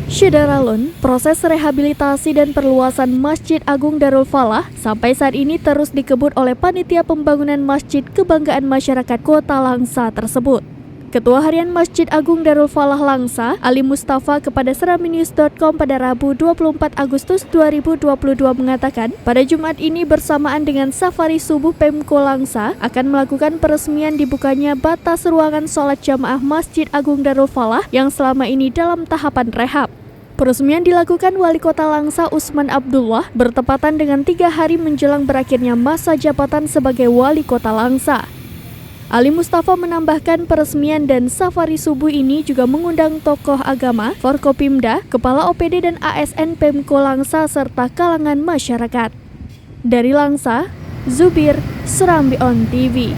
Syederalun, proses rehabilitasi dan perluasan Masjid Agung Darul Falah sampai saat ini terus dikebut oleh Panitia Pembangunan Masjid Kebanggaan Masyarakat Kota Langsa tersebut. Ketua Harian Masjid Agung Darul Falah Langsa, Ali Mustafa kepada seraminews.com pada Rabu 24 Agustus 2022 mengatakan, pada Jumat ini bersamaan dengan safari subuh Pemko Langsa akan melakukan peresmian dibukanya batas ruangan sholat jamaah Masjid Agung Darul Falah yang selama ini dalam tahapan rehab. Peresmian dilakukan Wali Kota Langsa Usman Abdullah bertepatan dengan 3 hari menjelang berakhirnya masa jabatan sebagai Wali Kota Langsa. Ali Mustafa menambahkan peresmian dan safari subuh ini juga mengundang tokoh agama, Forkopimda, Kepala OPD dan ASN Pemko Langsa serta kalangan masyarakat. Dari Langsa, Zubir, Serambi On TV.